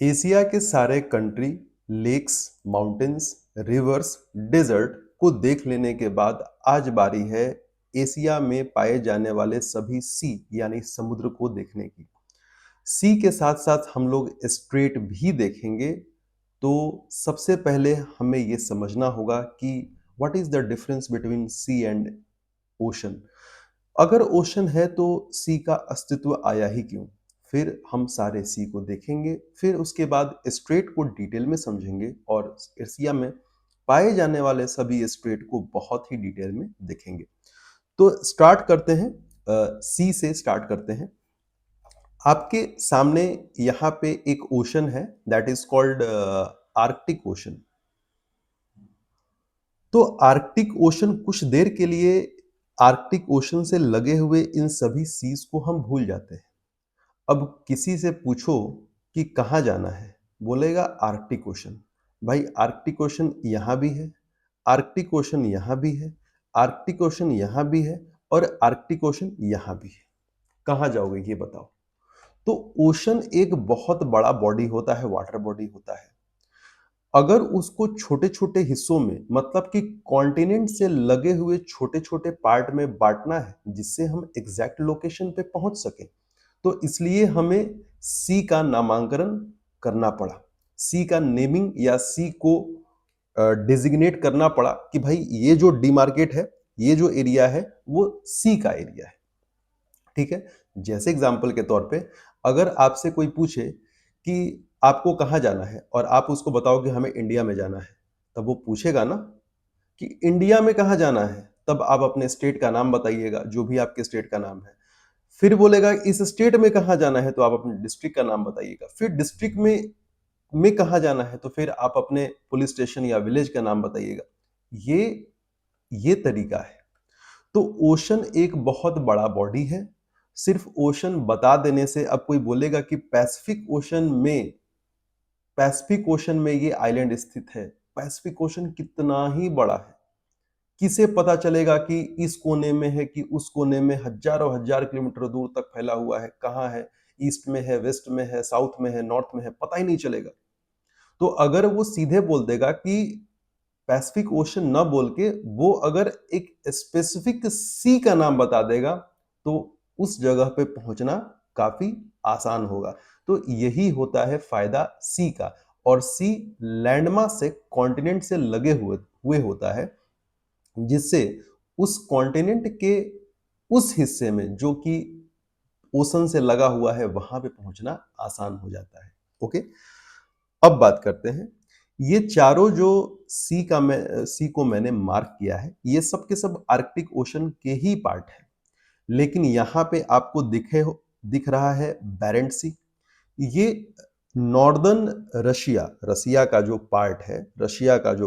Asia के सारे country, lakes, mountains, rivers, desert को देख लेने के बाद आज बारी है एशिया में पाए जाने वाले सभी सी यानी समुद्र को देखने की। सी के साथ साथ हम लोग स्ट्रेट भी देखेंगे। तो सबसे पहले हमें ये समझना होगा कि what is the difference between sea and ocean. अगर ओशन है तो सी का अस्तित्व आया ही क्यों? फिर हम सारे सी को देखेंगे, फिर उसके बाद स्ट्रेट को डिटेल में समझेंगे और एशिया में पाए जाने वाले सभी स्ट्रेट को बहुत ही डिटेल में देखेंगे। तो स्टार्ट करते हैं, सी से स्टार्ट करते हैं। आपके सामने यहाँ पे एक ओशन है, that is called Arctic ocean. तो आर्कटिक ओशन, कुछ देर के लिए आर्कटिक ओशन से लगे हुए इन सभी सीज को हम भूल जाते हैं। अब किसी से पूछो कि कहाँ जाना है, बोलेगा आर्कटिक ओशन। भाई आर्कटिक ओशन यहाँ भी है, आर्कटिक ओशन यहाँ भी है, आर्कटिक ओशन यहाँ भी है और आर्कटिक ओशन यहाँ भी है। कहाँ जाओगे ये बताओ। तो ओशन एक बहुत बड़ा बॉडी होता है, वाटर बॉडी होता है। अगर उसको छोटे-छोटे हिस्सों में, मतलब कि कॉन्टिनेंट से लगे हुए छोटे-छोटे पार्ट में बाँटना है, जिससे हम एग्ज़ैक्ट लोकेशन पे पहुँच सकें, तो इसलिए हमें सी का नामांकन करना पड़ा। सी का नेमिंग या सी को डेज़िग्नेट करना पड़ा कि भाई ये जो डीमार्केट है, ये जो एरिया है, वो सी का एरिया है। ठीक है? जैसे एग्ज़ाम्पल के तौर पे, अगर आपसे कोई पूछे कि आपको कहाँ जाना है और आप उसको बताओ कि हमें इंडिया में जाना है, तब वो पूछेगा ना कि इंडिया में कहाँ जाना है? तब आप अपने स्टेट का नाम बताइएगा, जो भी आपके स्टेट का नाम है। फिर बोलेगा इस स्टेट में कहाँ जाना है? तो आप अपने डिस्ट्रिक्ट का नाम बताइएगा। फिर डिस्ट्रिक्ट में कहाँ जाना है? तो फिर आप अपने पुलिस स्टेशन या विलेज का नाम बताइएगा। ये तरीका है। तो ओशन एक बहुत बड़ा बॉडी है। सिर्फ ओशन बता देने से, अब कोई बोलेगा कि पैसिफिक ओशन में ये आइलैंड स्थित है। पैसिफिक ओशन कितना ही बड़ा है। किसे पता चलेगा कि इस कोने में है कि उस कोने में, हजारों हजार किलोमीटर दूर तक फैला हुआ है, कहाँ है, ईस्ट में है, वेस्ट में है, साउथ में है, नॉर्थ में है, पता ही नहीं चलेगा। तो अगर वो सीधे बोल देगा कि पैसिफिक ओशन ना बोल के वो अगर एक स्पेसिफिक सी का नाम बता देगा, तो उस जगह पे पहुंचना काफी आसान होगा। तो यही होता है फायदा सी का। और सी लैंडमास से, कॉन्टिनेंट से लगे हुए होता है, जिससे उस कॉन्टिनेंट के उस हिस्से में जो कि ओशन से लगा हुआ है, वहां पे पहुंचना आसान हो जाता है। ओके, अब बात करते हैं। ये चारों जो सी को मैंने मार्क किया है, ये सब के सब आर्कटिक ओशन के ही पार्ट है। लेकिन यहाँ पे आपको दिख रहा है बैरेंट सी। ये नॉर्दर्न रशिया, रशिया का जो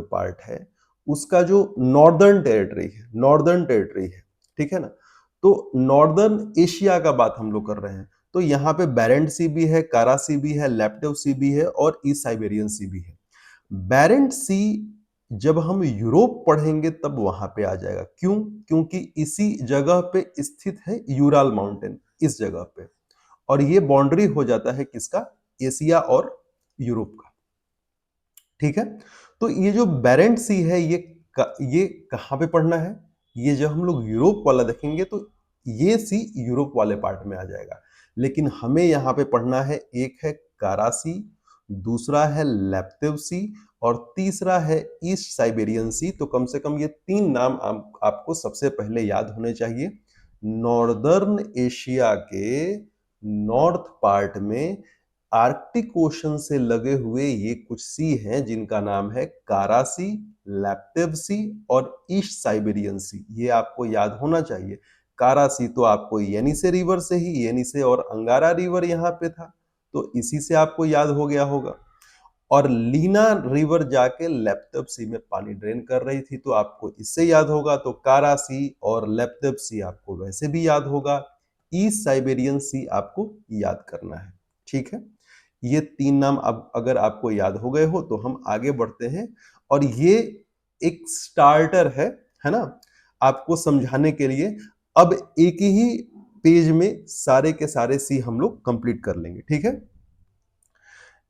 पार्ट है, उसका जो नॉर्दर्न टेरिटरी है, ठीक है ना। तो नॉर्दर्न एशिया का बात हम लोग कर रहे हैं। तो यहाँ पे बैरेंट सी भी है, कारा सी भी है, लेप्टव सी भी है और ईस्ट साइबेरियन सी भी है। बैरेंट सी जब हम यूरोप पढ़ेंगे तब वहां पे आ जाएगा। क्यों? क्योंकि इसी जगह पे स्थित है यूराल माउंटेन, इस जगह पे। और ये बाउंड्री हो जाता है किसका? एशिया और यूरोप का। ठीक है। तो ये जो बैरेंट सी है, ये कहाँ पे पढ़ना है? ये जब हम लोग यूरोप वाला देखेंगे तो ये सी यूरोप वाले पार्ट में आ जाएगा। लेकिन हमें यहाँ पे पढ़ना है, एक है कारा सी, दूसरा है लेप्टिव सी और तीसरा है ईस्ट साइबेरियन सी। तो कम से कम ये तीन नाम आपको सबसे पहले याद होने चाहिए। नॉर्दर्न एशिया के नॉर्थ पार्ट में आर्कटिक ओशन से लगे हुए ये कुछ सी हैं, जिनका नाम है कारा सी, लैप्टिव सी और ईस्ट साइबेरियन सी। ये आपको याद होना चाहिए। कारा सी तो आपको येनिसे रिवर से ही, येनिसे और अंगारा रिवर यहाँ पे था, तो इसी से आपको याद हो गया होगा। और लीना रिवर जाके लेप्टव सी में पानी ड्रेन कर रही थी, तो आपको इससे याद होगा। तो कारा सी और लेप्टव सी आपको वैसे भी याद होगा। ईस्ट साइबेरियन सी आपको याद करना है। ठीक है। ये तीन नाम अब अगर आपको याद हो गए हो तो हम आगे बढ़ते हैं। और ये एक स्टार्टर है ना, आपको समझाने के लिए। अब एक ही पेज में सारे के सारे सी हम लोग कंप्लीट कर लेंगे। ठीक है।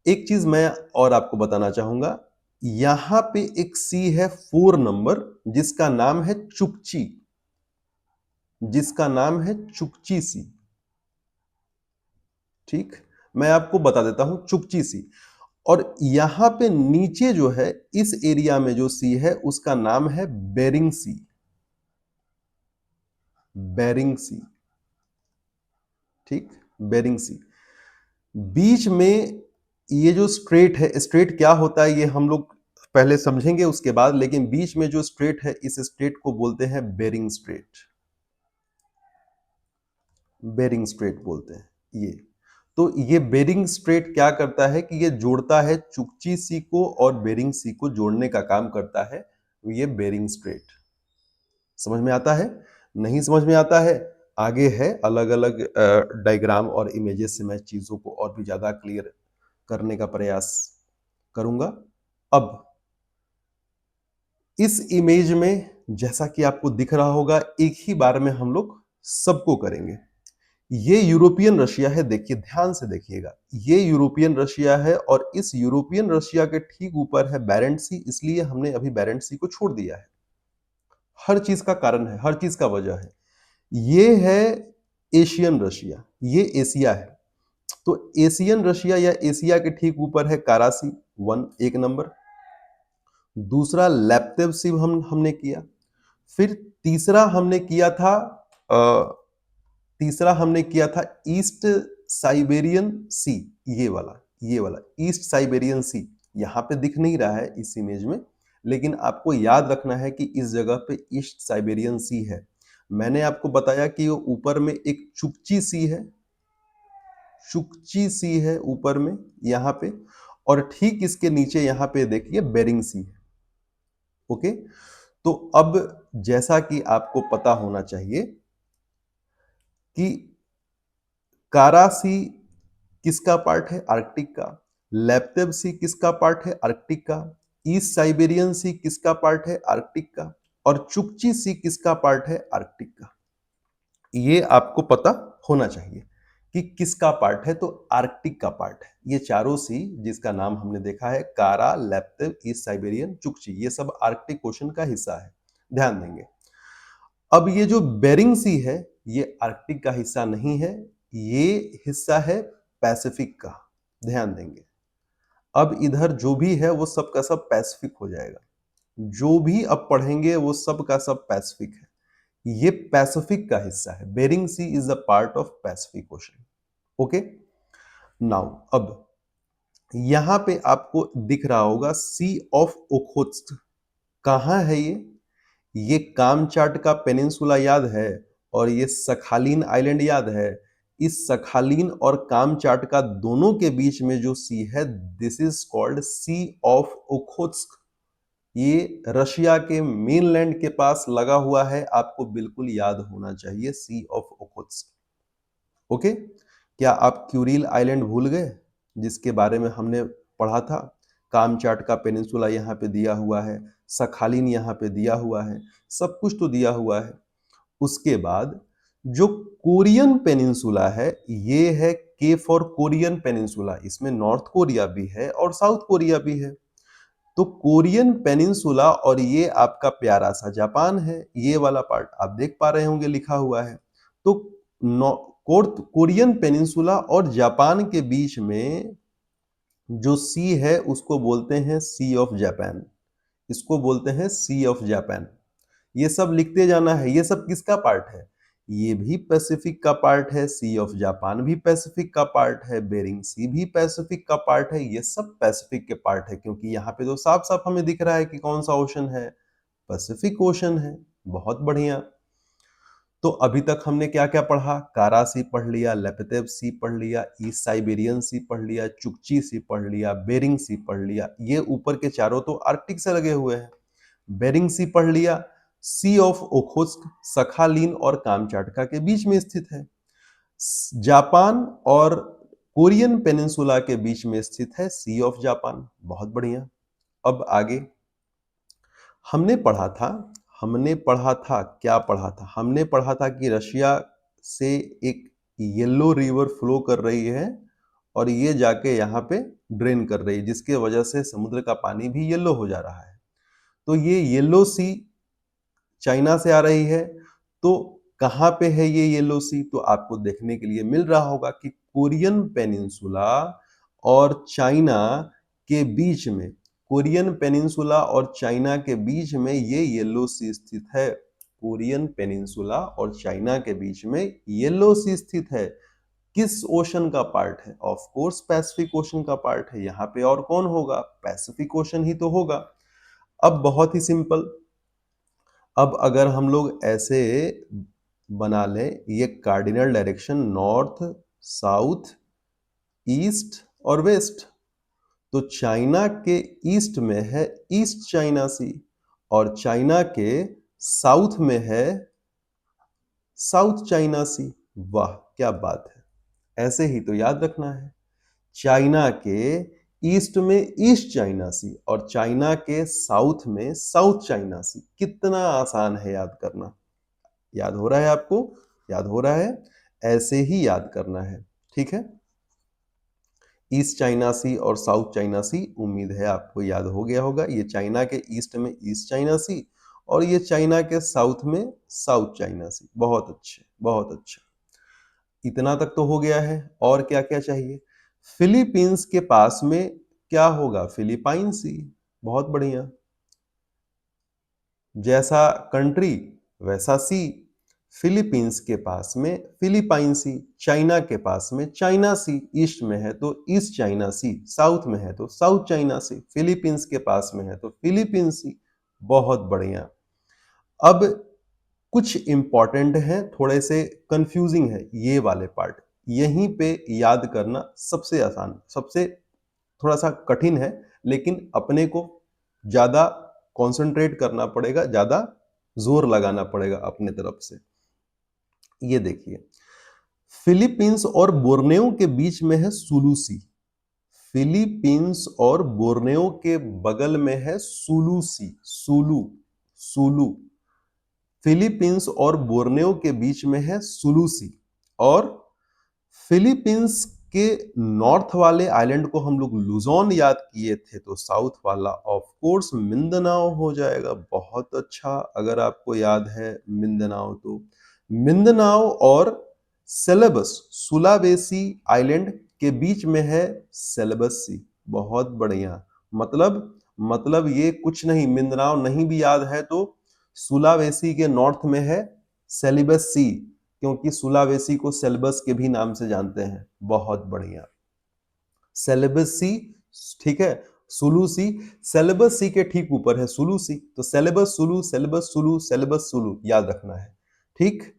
एक चीज मैं और आपको बताना चाहूंगा, यहां पे एक सी है 4 नंबर, जिसका नाम है चुकची, जिसका नाम है चुकची सी। ठीक, मैं आपको बता देता हूं चुकची सी। और यहां पे नीचे जो है, इस एरिया में जो सी है उसका नाम है बेरिंग सी, बेरिंग सी। ठीक, बेरिंग सी। बीच में ये जो स्ट्रेट है, स्ट्रेट क्या होता है ये हम लोग पहले समझेंगे उसके बाद, लेकिन बीच में जो स्ट्रेट है, इस स्ट्रेट को बोलते हैं बेरिंग स्ट्रेट, बेरिंग स्ट्रेट बोलते हैं ये। तो ये बेरिंग स्ट्रेट क्या करता है कि ये जोड़ता है चुकची सी को और बेरिंग सी को जोड़ने का काम करता है ये बेरिंग स्ट्रेट। समझ में आता है? नहीं समझ में आता है? आगे है अलग अलग डायग्राम और इमेजेस से मैं चीजों को और भी ज्यादा क्लियर करने का प्रयास करूंगा। अब इस इमेज में जैसा कि आपको दिख रहा होगा, एक ही बार में हम लोग सबको करेंगे। ये यूरोपियन रशिया है, देखिए ध्यान से देखिएगा, ये यूरोपियन रशिया है और इस यूरोपियन रशिया के ठीक ऊपर है बैरेंट सी, इसलिए हमने अभी बैरेंट सी को छोड़ दिया है। हर चीज का कारण है, हर चीज का वजह है। ये है एशियन रशिया, ये एशिया है। तो एशियन रशिया या एशिया के ठीक ऊपर है कारासी, वन, एक नंबर। दूसरा लैप्तेव सी हमने किया। फिर तीसरा हमने किया था अ, तीसरा हमने किया था ईस्ट साइबेरियन सी, ये वाला, ये वाला ईस्ट साइबेरियन सी। यहां पे दिख नहीं रहा है इस इमेज में, लेकिन आपको याद रखना है कि इस जगह पे ईस्ट साइबेरियन सी है। मैंने आपको बताया कि वो ऊपर में एक चुकची सी है, चुकची सी है ऊपर में यहां पे, और ठीक इसके नीचे यहां पे देखिए बेरिंग सी है। ओके, तो अब जैसा कि आपको पता होना चाहिए कि कारा सी किसका पार्ट है? आर्कटिक का। लैप्तेव सी किसका पार्ट है? आर्कटिक का। ईस्ट साइबेरियन सी किसका पार्ट है? आर्कटिक का। और चुकची सी किसका पार्ट है? आर्कटिक का। ये आपको पता होना चाहिए कि किसका पार्ट है, तो आर्कटिक का पार्ट है। ये चारों सी जिसका नाम हमने देखा है, कारा, लैप्तेव, ईस्ट साइबेरियन, चुकची, ये सब आर्कटिक ओशन का हिस्सा है, ध्यान देंगे। अब ये जो बेरिंग सी है, ये आर्कटिक का हिस्सा नहीं है, ये हिस्सा है पैसिफिक का, ध्यान देंगे। अब इधर जो भी है वो सब का सब पैसिफिक हो जाएगा, जो भी अब पढ़ेंगे वो सब का सब पैसिफिक है। ये पैसिफिक का हिस्सा है, Bering Sea is a part of Pacific Ocean. Okay, now अब यहां पे आपको दिख रहा होगा सी ऑफ ओखोत्स्क, कहां है ये कामचाट का पेनिनसुला याद है, और ये सखालीन आइलैंड याद है। इस सखालीन और कामचाट का दोनों के बीच में जो सी है, this is called Sea of Okhotsk. ये रशिया के मेनलैंड के पास लगा हुआ है, आपको बिल्कुल याद होना चाहिए सी ऑफ ओखोत्स्क। ओके, क्या आप क्यूरिल आइलैंड भूल गए जिसके बारे में हमने पढ़ा था? कामचाट का पेनिनसुला यहाँ पे दिया हुआ है, सखालीन यहाँ पे दिया हुआ है, सब कुछ तो दिया हुआ है। उसके बाद जो कोरियन पेनिनसुला है, ये है के फॉर कोरियन पेनिनसुला, इसमें नॉर्थ कोरिया भी है और साउथ कोरिया भी है। तो कोरियन पेनिनसुला और ये आपका प्यारा सा जापान है, ये वाला पार्ट आप देख पा रहे होंगे लिखा हुआ है। तो कोरियन पेनिनसुला और जापान के बीच में जो सी है उसको बोलते हैं सी ऑफ जापान, इसको बोलते हैं सी ऑफ जापान। ये सब लिखते जाना है। ये सब किसका पार्ट है? ये भी पैसिफिक का पार्ट है, सी ऑफ जापान भी पैसिफिक का पार्ट है, बेरिंग सी भी पैसिफिक का पार्ट है। ये सब पैसिफिक के पार्ट है, क्योंकि यहाँ पे तो साफ साफ हमें दिख रहा है कि कौन सा ओशन है, पैसिफिक ओशन है। बहुत बढ़िया। तो अभी तक हमने क्या क्या पढ़ा? कारा सी पढ़ लिया, लेपेतेव सी पढ़ लिया, ईस्ट साइबेरियन सी पढ़ लिया, चुकची सी पढ़ लिया, बेरिंग सी पढ़ लिया। ये ऊपर के चारों तो आर्कटिक से लगे हुए हैं। बेरिंग सी पढ़ लिया, सी ऑफ ओखोत्स्क सखालीन और कामचाटका के बीच में स्थित है। जापान और कोरियन पेनिनसुला के बीच में स्थित है सी ऑफ जापान। बहुत बढ़िया। अब आगे हमने पढ़ा था, क्या पढ़ा था? हमने पढ़ा था कि रशिया से एक येलो रिवर फ्लो कर रही है और ये जाके यहाँ पे ड्रेन कर रही है, जिसके वजह से समुद्र का पानी भी येलो हो जा रहा है। तो ये येलो सी चाइना से आ रही है। तो कहाँ पे है ये येलो सी? तो आपको देखने के लिए मिल रहा होगा कि कोरियन पेनिनसुला और चाइना के बीच में, कोरियन पेनिनसुला और चाइना के बीच में ये येलो सी स्थित है। कोरियन पेनिनसुला और चाइना के बीच में येलो सी स्थित है। किस ओशन का पार्ट है? ऑफ कोर्स पैसिफिक ओशन का पार्ट है। यहाँ पे और कौन होगा? पैसिफिक ओशन ही तो होगा। अब बहुत ही सिंपल, अब अगर हम लोग ऐसे बना लें, ये cardinal direction north, south, east और वेस्ट, तो चाइना के ईस्ट में है ईस्ट चाइना सी और चाइना के साउथ में है साउथ चाइना सी। वाह क्या बात है! ऐसे ही तो याद रखना है। चाइना के ईस्ट में ईस्ट चाइना सी और चाइना के साउथ में साउथ चाइना सी। कितना आसान है याद करना। याद हो रहा है आपको? याद हो रहा है? ऐसे ही याद करना है, ठीक है। ईस्ट चाइना सी और साउथ चाइना सी, उम्मीद है आपको याद हो गया होगा। ये चाइना के ईस्ट में ईस्ट चाइना सी और ये चाइना के साउथ में साउथ चाइना सी। बहुत अच्छे, बहुत अच्छा। इतना तक तो हो गया है। और क्या क्या चाहिए? फिलीपींस के पास में क्या होगा? फिलिपाइन सी। बहुत बढ़िया। जैसा कंट्री वैसा सी। फिलीपींस के पास में फिलिपाइन सी, चाइना के पास में चाइना सी, ईस्ट में है तो ईस्ट चाइना सी, साउथ में है तो साउथ चाइना सी, फिलीपींस के पास में है तो फिलीपीन सी। बहुत बढ़िया। अब कुछ इंपॉर्टेंट है, थोड़े से कंफ्यूजिंग है ये वाले पार्ट। यहीं पे याद करना सबसे आसान, सबसे थोड़ा सा कठिन है, लेकिन अपने को ज्यादा कंसंट्रेट करना पड़ेगा, ज्यादा जोर लगाना पड़ेगा अपने तरफ से। ये देखिए, फिलीपींस और बोर्नियो के बीच में है सुलू सी। फिलीपींस और बोर्नियो के बगल में है सुलू सी। सुलू, सुलू। फिलीपींस और बोर्नियो के बीच में है सुलू सी। और फिलीपींस के नॉर्थ वाले आइलैंड को हम लोग लुजोन याद किए थे, तो साउथ वाला ऑफ कोर्स मिंदनाओ हो जाएगा। बहुत अच्छा, अगर आपको याद है मिंदनाओ तो। मिंदनाओ और सेलेबस, सुलावेसी आइलैंड के बीच में है सेलेबस सी। बहुत बढ़िया। मतलब ये कुछ नहीं, मिंदनाओ नहीं भी याद है तो सुलावेसी के नॉर्थ में है सेलिबस सी, क्योंकि सुलावेसी को सेल्बस के भी नाम से जानते हैं। बहुत बढ़िया। सेलेबस सी, ठीक है। सुलू सी, सेलेबस सी के ठीक ऊपर है सुलू सी, तो syllabus Sulu, syllabus Sulu, syllabus Sulu याद रखना है, ठीक।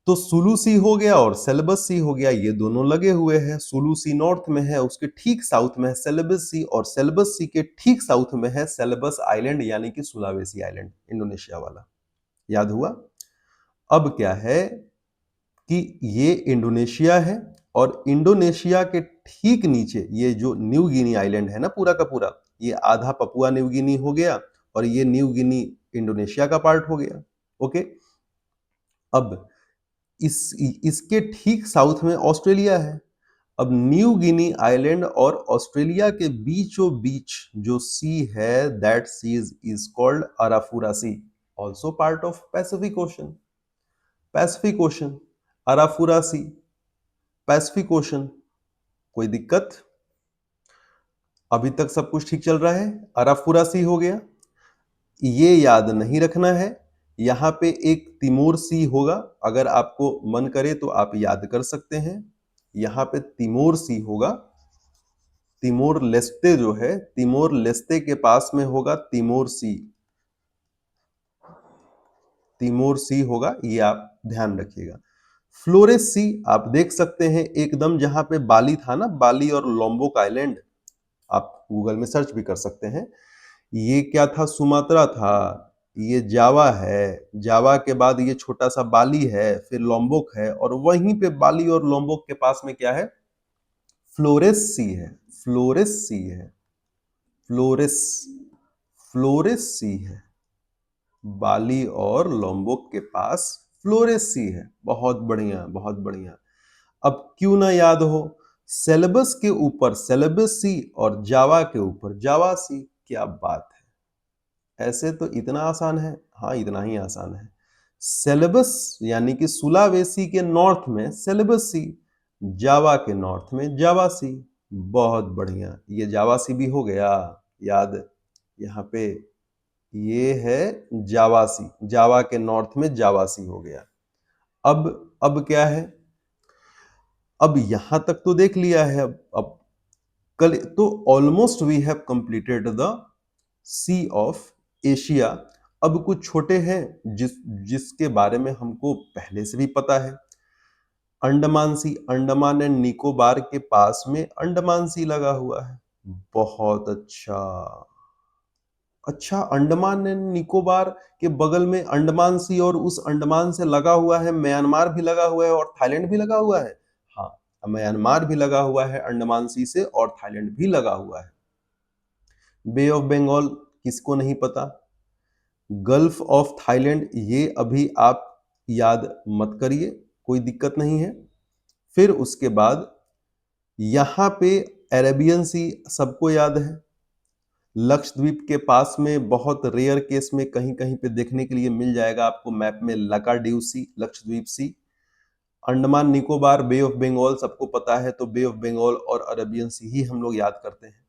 तो सुलू सी हो गया और सेलेबस सी हो गया, ये दोनों लगे हुए हैं। सुलू सी नॉर्थ में है, उसके ठीक साउथ में है सेलेबस सी, और सेलेबस सी के ठीक साउथ में है सेलेबस आइलैंड यानी कि सुलावेसी आइलैंड, इंडोनेशिया वाला। याद हुआ? अब क्या है कि ये इंडोनेशिया है और इंडोनेशिया के ठीक नीचे ये जो न्यू गिनी आइलैंड है ना, पूरा का पूरा, ये आधा पपुआ न्यू गिनी हो गया और ये न्यू गिनी इंडोनेशिया का पार्ट हो गया। ओके। अब इसके ठीक साउथ में ऑस्ट्रेलिया है। अब न्यू गिनी आइलैंड और ऑस्ट्रेलिया के बीचों बीच जो सी है, that sea is called Arafura Sea, also part of Pacific Ocean. Pacific Ocean, Arafura Sea, Pacific Ocean. कोई दिक्कत? अभी तक सब कुछ ठीक चल रहा है? अराफुरा सी हो गया। ये याद नहीं रखना है, यहां पे एक तिमोर सी होगा। अगर आपको मन करे तो आप याद कर सकते हैं। यहां पे तिमोर सी होगा। तिमोर लेस्ते जो है, तिमोर लेस्ते के पास में होगा तिमोर सी। तिमोर सी होगा, ये आप ध्यान रखिएगा। फ्लोरेस सी आप देख सकते हैं एकदम, जहां पे बाली था ना, बाली और लोम्बोक आइलैंड, आप गूगल में सर्च भी कर सकते हैं। ये क्या था? सुमात्रा था। ये जावा है। जावा के बाद ये छोटा सा बाली है, फिर लोम्बोक है, और वहीं पे बाली और लोम्बोक के पास में क्या है? फ्लोरेस सी है। फ्लोरेस सी है। फ्लोरेस, फ्लोरेस सी है। बाली और लोम्बोक के पास फ्लोरेस सी है। बहुत बढ़िया, बहुत बढ़िया। अब क्यों ना याद हो, सिलेबस के ऊपर सिलेबस सी और जावा के ऊपर जावा सी, क्या बात है। ऐसे तो इतना आसान है, हाँ इतना ही आसान है। सिलेबस यानी कि सुलावेसी के नॉर्थ में सिलेबस सी, जावा के नॉर्थ में जावा सी। बहुत बढ़िया, ये जावा सी भी हो गया याद। यहाँ पे ये है जावासी, जावा के नॉर्थ में जावासी हो गया। अब क्या है, अब यहां तक तो देख लिया है। अब कल तो almost we have completed the sea of Asia. अब कुछ छोटे हैं जिसके बारे में हमको पहले से भी पता है। अंडमान सी, अंडमान एंड निकोबार के पास में अंडमान सी लगा हुआ है। बहुत अच्छा। अच्छा, अंडमान एंड निकोबार के बगल में अंडमान सी और उस अंडमान से लगा हुआ है म्यांमार भी लगा हुआ है और थाईलैंड भी लगा हुआ है। हाँ, म्यांमार भी लगा हुआ है अंडमान सी से और थाईलैंड भी लगा हुआ है। बे ऑफ बंगाल किसको नहीं पता। गल्फ ऑफ थाईलैंड ये अभी आप याद मत करिए, कोई दिक्कत नहीं है। फिर उसके बाद यहां पे अरेबियन सी सबको याद है। लक्षद्वीप के पास में बहुत रेयर केस में कहीं कहीं पे देखने के लिए मिल जाएगा आपको मैप में लकाडिव सी, लक्षद्वीप सी। अंडमान निकोबार, बे ऑफ बंगाल सबको पता है, तो बे ऑफ बंगाल और अरेबियन सी ही हम लोग याद करते हैं।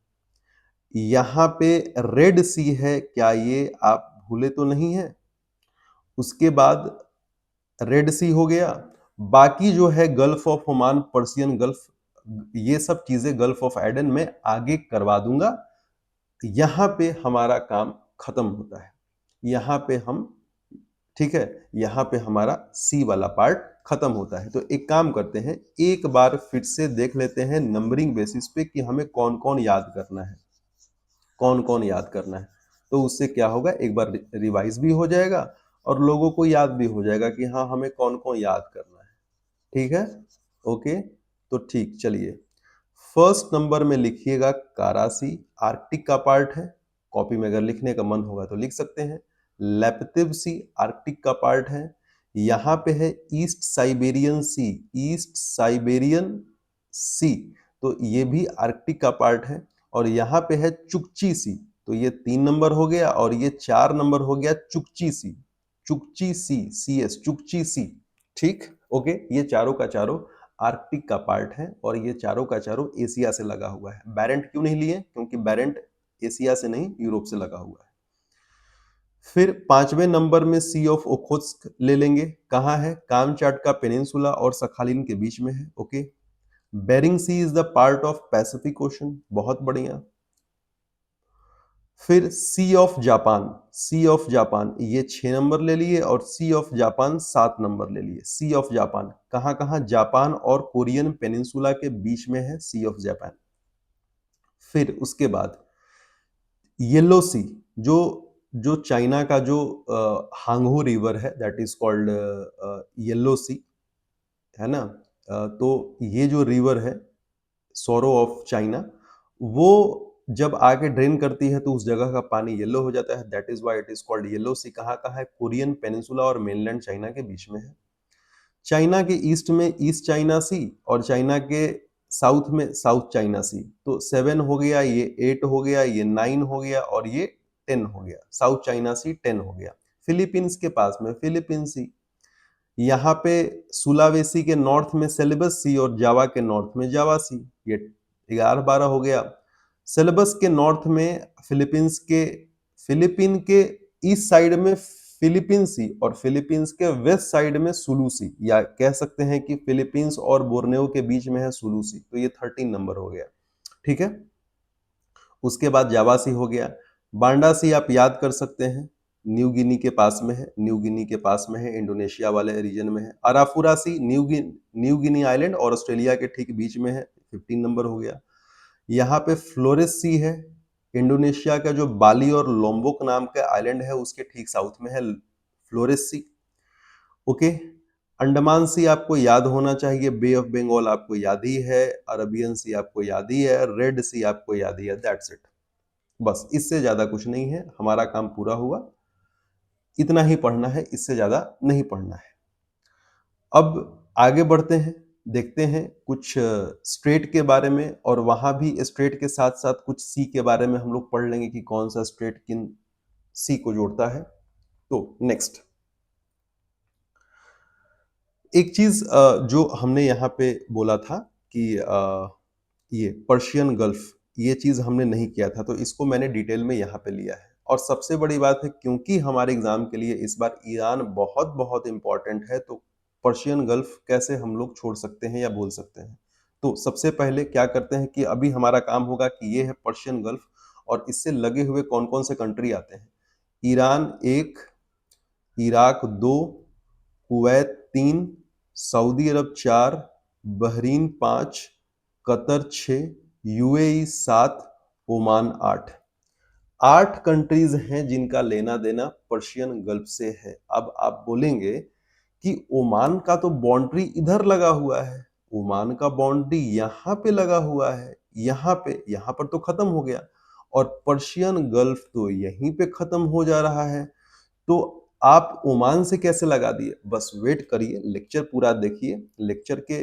यहाँ पे रेड सी है, क्या ये आप भूले तो नहीं है। उसके बाद रेड सी हो गया। बाकी जो है gulf of Oman, Persian gulf, ये सब चीजें गल्फ ऑफ एडन में आगे करवा दूंगा। यहां पे हमारा काम खत्म होता है। यहां पे हम, ठीक है, यहां पे हमारा सी वाला पार्ट खत्म होता है। तो एक काम करते हैं, एक बार फिर से देख लेते हैं नंबरिंग बेसिस पे कि हमें कौन कौन याद करना है, कौन कौन याद करना है। तो उससे क्या होगा, एक बार रिवाइज भी हो जाएगा और लोगों को याद भी हो जाएगा कि हाँ हमें कौन कौन याद करना है। ठीक है, ओके। तो ठीक, चलिए फर्स्ट नंबर में लिखिएगा कारासी, आर्कटिक का पार्ट है। कॉपी में अगर लिखने का मन होगा तो लिख सकते हैं। लेप्तिव सी आर्कटिक का पार्ट है। यहाँ पे है ईस्ट साइबेरियन सी, ईस्ट साइबेरियन सी, तो ये भी आर्कटिक का पार्ट है। और यहाँ पे है चुकची सी, तो ये 3 नंबर हो गया और ये 4 नंबर हो गया चुकची सी, चुकची सी, सी एस, चुकची सी। ठीक, ओके। ये चारों का चारों आर्कटिक का पार्ट है और ये चारों का चारों एशिया से लगा हुआ है। बैरेंट क्यों नहीं लिए, क्योंकि बैरेंट एशिया से नहीं यूरोप से लगा हुआ है। फिर 5वें नंबर में सी ऑफ ओखोत्स्क ले लेंगे। कहाँ है, कामचाट का पेनिनसुला और सखालिन के बीच में है। Okay. Bering Sea is the part of Pacific Ocean, बहुत बढ़िया। फिर Sea of Japan, Sea of Japan ये 6 नंबर ले लिए और सी ऑफ जापान 7 नंबर ले लिए। सी ऑफ जापान कहाँ कहाँ, जापान और कोरियन पेनिनसुला के बीच में है सी ऑफ जापान। फिर उसके बाद येलो सी, जो जो चाइना का जो हांगहो रिवर है, दैट इज कॉल्ड येलो सी, है ना। तो ये जो रिवर है सोरो ऑफ चाइना, वो जब आके ड्रेन करती है तो उस जगह का पानी येलो हो जाता है, that is why it is called Yellow Sea. कहाँ कहाँ है, कोरियन पेनिनसुला और मेनलैंड चाइना के बीच में है। चाइना के ईस्ट में ईस्ट चाइना सी और चाइना के साउथ में साउथ चाइना सी। तो 7 हो गया, ये 8 हो गया, ये 9 हो गया और ये 10 हो गया। साउथ चाइना सी 10 हो गया। फिलीपींस के पास में फिलीपीन सी। यहाँ पे सुलावेसी के नॉर्थ में सेलेबस सी और जावा के नॉर्थ में जावा सी, ये 11-12 हो गया। सेलेबस के नॉर्थ में फिलीपीन के ईस्ट साइड में फिलीपीन सी और फिलीपींस के वेस्ट साइड में सुलू सी, या कह सकते हैं कि फिलीपींस और बोर्नियो के बीच में है सुलू सी। तो ये 13 नंबर हो गया। ठीक है, उसके बाद जावा सी हो गया। बांडा सी आप याद कर सकते हैं, न्यू गिनी के पास में है, न्यू गिनी के पास में है, इंडोनेशिया वाले रीजन में है। अराफुरा सी न्यू गिनी आइलैंड और ऑस्ट्रेलिया के ठीक बीच में है, 15 नंबर हो गया। यहाँ पे फ्लोरेस सी है, इंडोनेशिया का जो बाली और लोम्बोक नाम का आइलैंड है उसके ठीक साउथ में है फ्लोरेस सी। ओके। अंडमान सी आपको याद होना चाहिए, बे ऑफ बंगाल आपको याद ही है, अरबियन सी आपको याद ही है, रेड सी आपको याद ही है, दैट्स इट। बस इससे ज्यादा कुछ नहीं है, हमारा काम पूरा हुआ। इतना ही पढ़ना है, इससे ज्यादा नहीं पढ़ना है। अब आगे बढ़ते हैं। देखते हैं कुछ स्ट्रेट के बारे में, और वहां भी स्ट्रेट के साथ साथ कुछ सी के बारे में हम लोग पढ़ लेंगे कि कौन सा स्ट्रेट किन सी को जोड़ता है। तो नेक्स्ट एक चीज जो हमने यहाँ पे बोला था कि ये पर्शियन गल्फ, ये चीज हमने नहीं किया था, तो इसको मैंने डिटेल में यहाँ पे लिया है। और सबसे बड़ी बात है, क्योंकि हमारे एग्जाम के लिए इस बार ईरान बहुत बहुत इंपॉर्टेंट है, तो पर्शियन गल्फ कैसे हम लोग छोड़ सकते हैं या बोल सकते हैं। तो सबसे पहले क्या करते हैं कि अभी हमारा काम होगा कि ये है पर्शियन गल्फ, और इससे लगे हुए कौन कौन से कंट्री आते हैं। ईरान 1, इराक 2, कुवैत 3, सऊदी अरब 4, Bahrain 5, Qatar 6, UAE 7, Oman 8। 8 countries हैं जिनका लेना देना पर्शियन गल्फ से है। अब आप बोलेंगे कि ओमान का तो बाउंड्री इधर लगा हुआ है, ओमान का बाउंड्री यहाँ पे लगा हुआ है, यहाँ पर तो खत्म हो गया, और पर्शियन गल्फ तो यहीं पे खत्म हो जा रहा है। तो आप ओमान से कैसे लगा दिए? बस वेट करिए, लेक्चर पूरा देखिए, लेक्चर के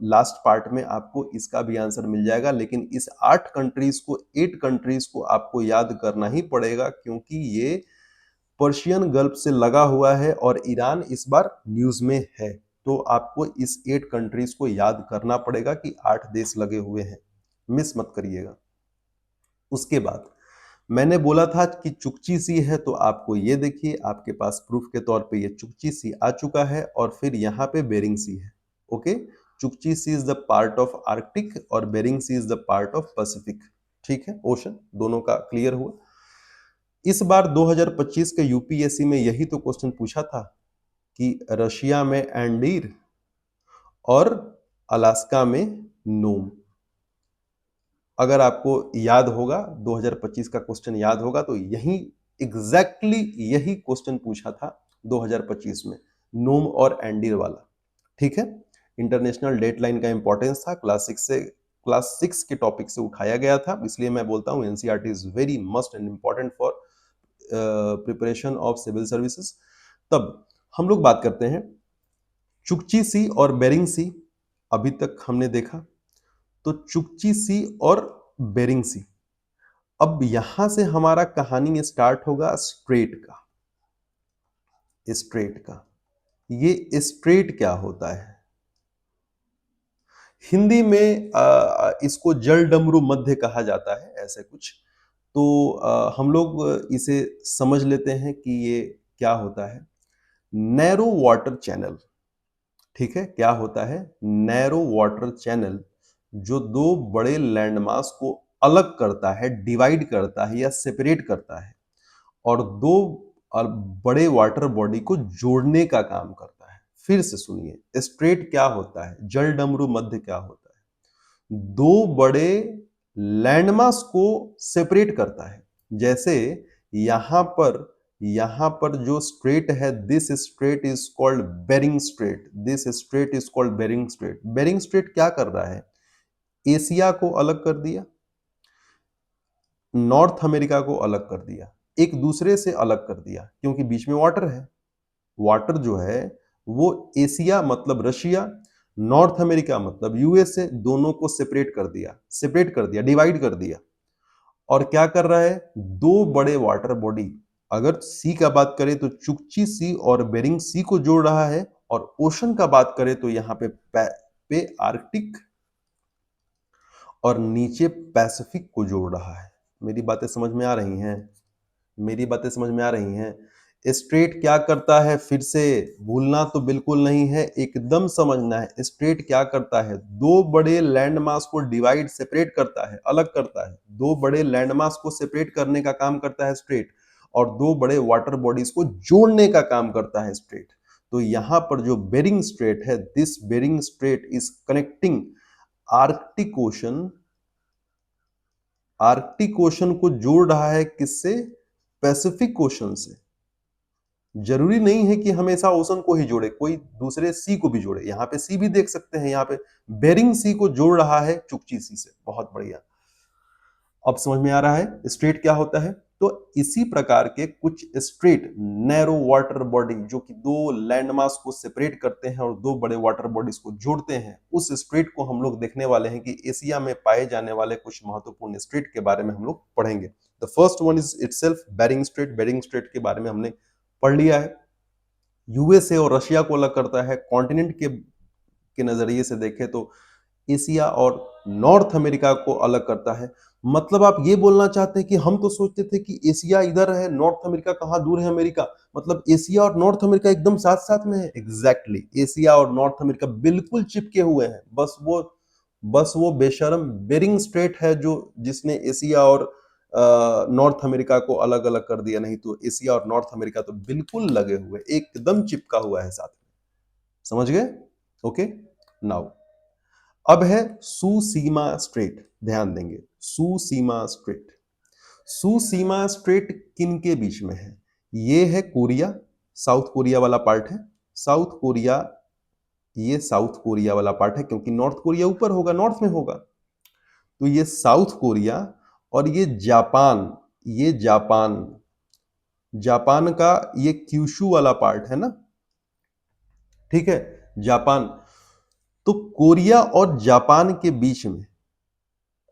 लास्ट पार्ट में आपको इसका भी आंसर मिल जाएगा। लेकिन इस 8 कंट्रीज को आपको याद करना ही पड़ेगा, क्योंकि ये पर्शियन गल्फ से लगा हुआ है और ईरान इस बार न्यूज में है। तो आपको इस 8 कंट्रीज को याद करना पड़ेगा कि 8 देश लगे हुए हैं, मिस मत करिएगा। उसके बाद मैंने बोला था कि चुकची सी है, तो आपको ये देखिए, आपके पास प्रूफ के तौर पे ये चुकची सी आ चुका है, और फिर यहाँ पे बेरिंग सी है। Okay, Chukchi Sea is the part of Arctic और Bering Sea is the part of Pacific. ठीक है, ओशन दोनों का क्लियर हुआ। इस बार 2025 के यूपीएससी में यही तो क्वेश्चन पूछा था कि रशिया में एंडीर और अलास्का में नोम। अगर आपको याद होगा, 2025 का क्वेश्चन याद होगा, तो यही एग्जैक्टली यही क्वेश्चन पूछा था 2025 में, नोम और एंडीर वाला। ठीक है, इंटरनेशनल डेटलाइन का इंपॉर्टेंस था, क्लास 6 के टॉपिक से उठाया गया था, इसलिए मैं बोलता हूं NCERT is very must and important for preparation of civil services. तब हम लोग बात करते हैं चुकची सी और बेरिंग सी। अभी तक हमने देखा तो चुकची सी और बेरिंग सी। अब यहां से हमारा कहानी स्टार्ट होगा स्ट्रेट का। स्ट्रेट का, ये स्ट्रेट क्या होता है? हिंदी में इसको जल डमरू मध्य कहा जाता है, ऐसे कुछ। तो हम लोग इसे समझ लेते हैं कि ये क्या होता है। नैरो वाटर चैनल, ठीक है, क्या होता है? नैरो वाटर चैनल, जो दो बड़े लैंडमास को अलग करता है, डिवाइड करता है या सेपरेट करता है, और दो बड़े वाटर बॉडी को जोड़ने का काम करता है। फिर से सुनिए, स्ट्रेट क्या होता है, जल डमरू मध्य क्या होता है? दो बड़े लैंडमास को सेपरेट करता है। जैसे यहां पर जो स्ट्रेट है, this strait is called Bering Strait, this strait is called Bering Strait. Bering Strait क्या कर रहा है? एशिया को अलग कर दिया, नॉर्थ अमेरिका को अलग कर दिया, एक दूसरे से अलग कर दिया, क्योंकि बीच में वाटर है। वाटर जो है वो एशिया मतलब रशिया, नॉर्थ अमेरिका मतलब यूएसए, दोनों को सेपरेट कर दिया, डिवाइड कर दिया। और क्या कर रहा है? दो बड़े वाटर बॉडी, अगर सी का बात करें तो चुकची सी और बेरिंग सी को जोड़ रहा है, और ओशन का बात करें तो यहाँ पे आर्कटिक और नीचे पैसिफिक को जोड़ रहा है। मेरी बातें समझ में आ रही हैं? मेरी बातें समझ में आ रही हैं? स्ट्रेट क्या करता है? फिर से भूलना तो बिल्कुल नहीं है, एकदम समझना है। स्ट्रेट क्या करता है? दो बड़े लैंडमास को डिवाइड सेपरेट करता है, अलग करता है। दो बड़े लैंडमास को सेपरेट करने का काम करता है स्ट्रेट, और दो बड़े वाटर बॉडीज को जोड़ने का काम करता है स्ट्रेट। तो यहां पर जो बेरिंग स्ट्रेट है, this Bering Strait is connecting Arctic Ocean, Arctic Ocean को जोड़ रहा है किससे? पैसिफिक ओशन से। जरूरी नहीं है कि हमेशा ओशन को ही जोड़े, कोई दूसरे सी को भी जोड़े। यहाँ पे सी भी देख सकते हैं, यहाँ पे बेरिंग सी को जोड़ रहा है चुकची सी से। बहुत बढ़िया, अब समझ में आ रहा है स्ट्रेट क्या होता है। तो इसी प्रकार के कुछ स्ट्रेट नैरो वाटर बॉडी जो कि दो लैंडमास को सेपरेट करते हैं और दो बड़े वाटर बॉडीज को जोड़ते हैं, उस स्ट्रेट को हम लोग देखने वाले हैं कि एशिया में पाए जाने वाले कुछ महत्वपूर्ण स्ट्रेट के बारे में हम लोग पढ़ेंगे। The first one is itself Bering Strait. Bering Strait के बारे में हमने पढ़ लिया है। यूएसए और रशिया को अलग करता है। कॉन्टिनेंट के नजरिए से देखें तो एशिया और नॉर्थ अमेरिका को अलग करता है। मतलब आप ये बोलना चाहते हैं कि हम तो सोचते थे कि एशिया इधर है, नॉर्थ अमेरिका कहाँ दूर है अमेरिका, मतलब एशिया और नॉर्थ अमेरिका एकदम साथ साथ में है। एग्जैक्टली एशिया और नॉर्थ अमेरिका बिल्कुल चिपके हुए हैं। बस वो बेशरम बेरिंग स्ट्रेट है जो जिसने एशिया और नॉर्थ अमेरिका को अलग अलग कर दिया, नहीं तो एशिया और नॉर्थ अमेरिका तो बिल्कुल लगे हुए, एकदम चिपका हुआ है साथ में। समझ गए? ओके, नाउ अब है सुसीमा स्ट्रेट। ध्यान देंगे, सुसीमा स्ट्रेट। सुसीमा स्ट्रेट किन के बीच में है? ये है कोरिया, साउथ कोरिया वाला पार्ट है। साउथ कोरिया, ये साउथ कोरिया वाला पार्ट है क्योंकि नॉर्थ कोरिया ऊपर होगा, नॉर्थ में होगा। तो ये साउथ कोरिया और ये जापान, ये जापान, जापान का ये क्यूशू वाला पार्ट है ना, ठीक है, जापान। तो कोरिया और जापान के बीच में,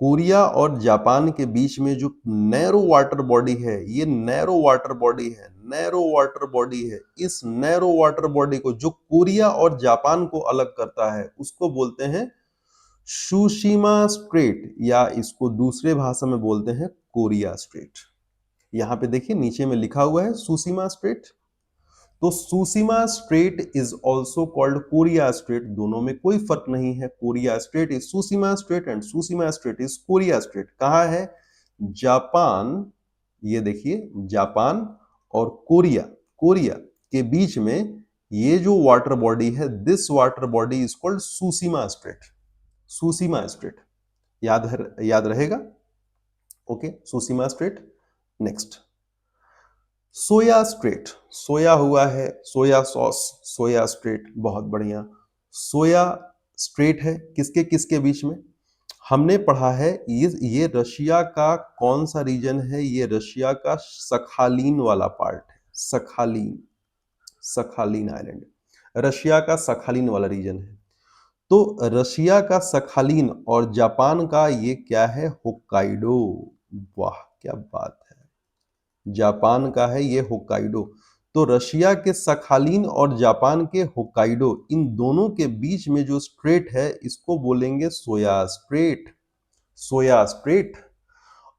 कोरिया और जापान के बीच में जो नैरो वाटर बॉडी है, ये नैरो वाटर बॉडी है, नैरो वाटर बॉडी है। इस नैरो वाटर बॉडी को जो कोरिया और जापान को अलग करता है उसको बोलते हैं सुशीमा स्ट्रेट, या इसको दूसरे भाषा में बोलते हैं कोरिया स्ट्रेट। यहां पे देखिए नीचे में लिखा हुआ है सुशीमा स्ट्रेट। तो Tsushima Strait is also called Korea Strait. दोनों में कोई फर्क नहीं है। Korea straight is Tsushima Strait and Tsushima Strait is Korea Strait. कहाँ है? जापान, ये देखिए जापान और कोरिया, कोरिया के बीच में ये जो वाटर बॉडी है, this water body is called Tsushima Strait. Tsushima Strait याद रहेगा। Okay, Tsushima Strait. Next Soya Strait. सोया हुआ है, सोया सॉस, सोया स्ट्रेट, बहुत बढ़िया। सोया स्ट्रेट है किसके किसके बीच में? हमने पढ़ा है ये रशिया का कौन सा रीजन है? ये रशिया का सखालीन वाला पार्ट है। सखालीन, सखालीन आइलैंड, रशिया का सखालीन वाला रीजन है। तो रशिया का सखालीन और जापान का ये क्या है? होक्काइडो। वाह क्या बात है, जापान का है ये होक्काइडो। तो रशिया के सखालीन और जापान के होक्काइडो, इन दोनों के बीच में जो स्ट्रेट है इसको बोलेंगे सोया स्ट्रेट, सोया स्ट्रेट।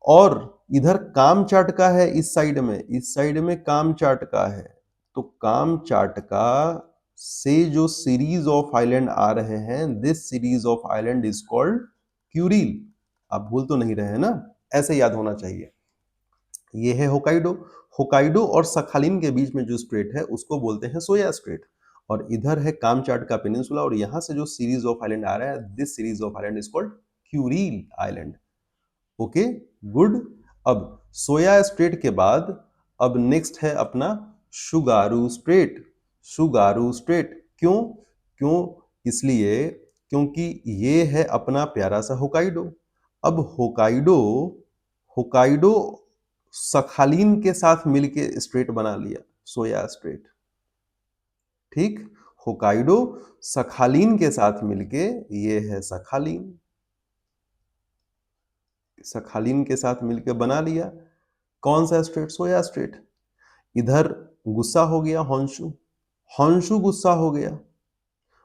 और इधर कामचाटका है इस साइड में, इस साइड में कामचाटका है। तो कामचाटका से जो सीरीज ऑफ आइलैंड आ रहे हैं, this series of island is called Kuril. आप भूल तो नहीं रहे हैं ना, ऐसे याद होना चाहिए। ये है होकाइडो। होकाइडो और सखालिन के बीच में जो स्ट्रेट है उसको बोलते हैं सोया स्ट्रेट। और इधर है कामचाटका पेनिनसुला और यहां से जो सीरीज ऑफ आइलैंड आ रहा है, this series of island is called Kuril island. Okay, good. अब सोया स्ट्रेट के बाद अब नेक्स्ट है अपना शुगारू स्ट्रेट। शुगारू स्ट्रेट क्यों? क्यों इसलिए क्योंकि ये है अपना प्यारा सा होकाइडो। अब होकाइडो, होकाइडो सखालीन के साथ मिलके स्ट्रेट बना लिया, सोया स्ट्रेट। ठीक, होकाइडो सखालीन के साथ मिलके ये है सखालीन, सखालीन के साथ मिलके बना लिया कौन सा स्ट्रेट? सोया स्ट्रेट। इधर गुस्सा हो गया होंशु, होंशु गुस्सा हो गया,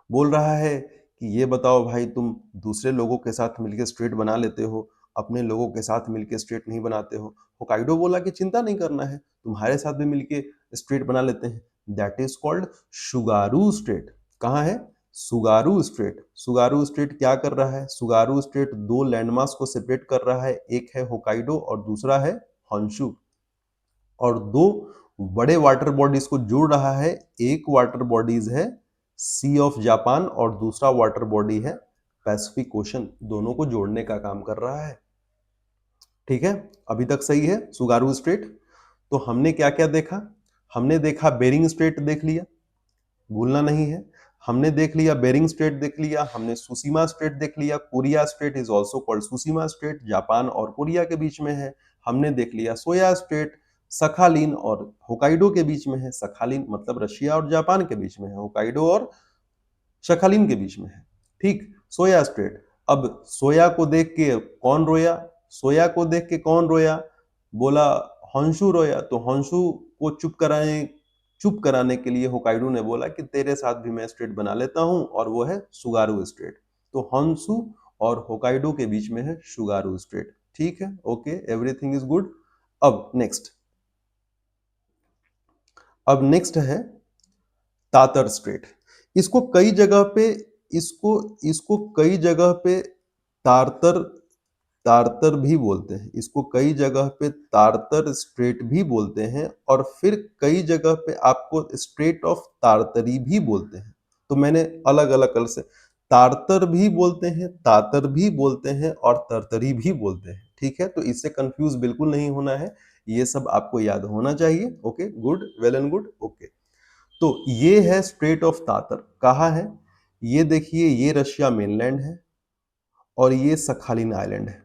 बोल रहा है कि ये बताओ भाई, तुम दूसरे लोगों के साथ मिलके स्ट्रेट बना लेते हो, अपने लोगों के साथ मिलके स्ट्रेट नहीं बनाते हो। होकाइडो बोला कि चिंता नहीं करना है, तुम्हारे साथ भी मिलके स्ट्रेट बना लेते हैं। That is called Tsugaru Strait. कहाँ है? सुगारू स्ट्रेट। सुगारू स्ट्रेट क्या कर रहा है? सुगारू स्ट्रेट दो लैंडमार्क्स को सेपरेट कर रहा है, एक है होकाइडो और दूसरा है होंशु। और दो बड़े वाटर बॉडीज को जोड़ रहा है। एक वाटर बॉडीज है सी ऑफ जापान और दूसरा वाटर बॉडी है पैसिफिक ओशन। दोनों को जोड़ने का काम कर रहा है। ठीक है, अभी तक सही है सुगारू स्ट्रेट। तो हमने क्या क्या देखा? हमने देखा बेरिंग स्ट्रेट देख लिया, भूलना नहीं है। हमने देख लिया बेरिंग स्ट्रेट देख लिया, हमने सुसीमा स्ट्रेट देख लिया। Korea straight is also called Tsushima strait, Japan और कोरिया के बीच में है। हमने देख लिया सोया स्ट्रेट सखालिन और होकाइडो के बीच में है। सखालिन मतलब रशिया और जापान के बीच में है, होकाइडो और सखालिन के बीच में है। ठीक, सोया स्ट्रेट। अब सोया को देख के कौन रोया? सोया को देख के कौन रोया? बोला होंशु रोया। तो होंशु को चुप कराने के लिए होकाइडो ने बोला कि तेरे साथ भी मैं स्ट्रेट बना लेता हूं, और वो है सुगारू स्ट्रेट। तो होंशु और होकाइडो के बीच में है सुगारू स्ट्रेट। ठीक है, ओके, एवरीथिंग इज गुड। अब नेक्स्ट है तातर स्ट्रेट। इसको कई जगह पे इसको इसको कई जगह पे तारतर तारतर भी बोलते हैं। इसको कई जगह पे तारतर स्ट्रेट भी बोलते हैं, और फिर कई जगह पे आपको स्ट्रेट ऑफ तारतरी भी बोलते हैं। तो मैंने अलग अलग कल से तारतर भी बोलते हैं, तातर भी बोलते हैं, और तरतरी भी बोलते हैं। ठीक है, तो इससे कंफ्यूज बिल्कुल नहीं होना है, ये सब आपको याद होना चाहिए। Okay, good, well and good. Okay, तो ये है स्ट्रेट ऑफ तातर। कहाँ है? ये देखिए, ये रशिया मेनलैंड है और ये सखालिन आइलैंड है।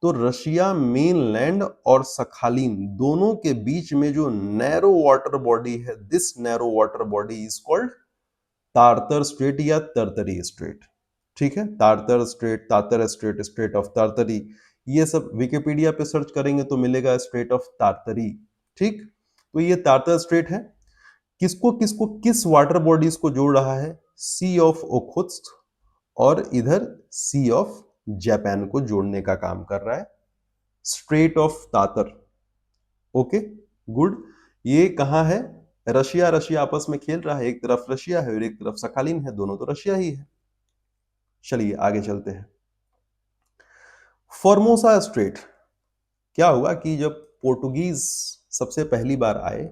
तो रशिया मेनलैंड और सखालिन दोनों के बीच में जो नैरो वाटर बॉडी है, this narrow water body is called Tartar strait या तरतरी स्ट्रेट। ठीक है, Tartar strait, Tatar strait, strait of Tartary, ये सब विकिपीडिया पे सर्च करेंगे तो मिलेगा स्ट्रेट ऑफ तारतरी। ठीक, तो ये तारतर स्ट्रेट है। किसको किसको किस वाटर बॉडीज को जोड़ रहा है? सी ऑफ ओखोत्स्क और इधर सी ऑफ जापान को जोड़ने का काम कर रहा है स्ट्रेट ऑफ तातर। Okay, good. ये कहां है? रशिया रशिया आपस में खेल रहा है, एक तरफ रशिया है और एक तरफ सखालिन है, दोनों तो रशिया ही है। चलिए आगे चलते हैं। Formosa straight. क्या हुआ कि जब पोर्टुगीज सबसे पहली बार आए,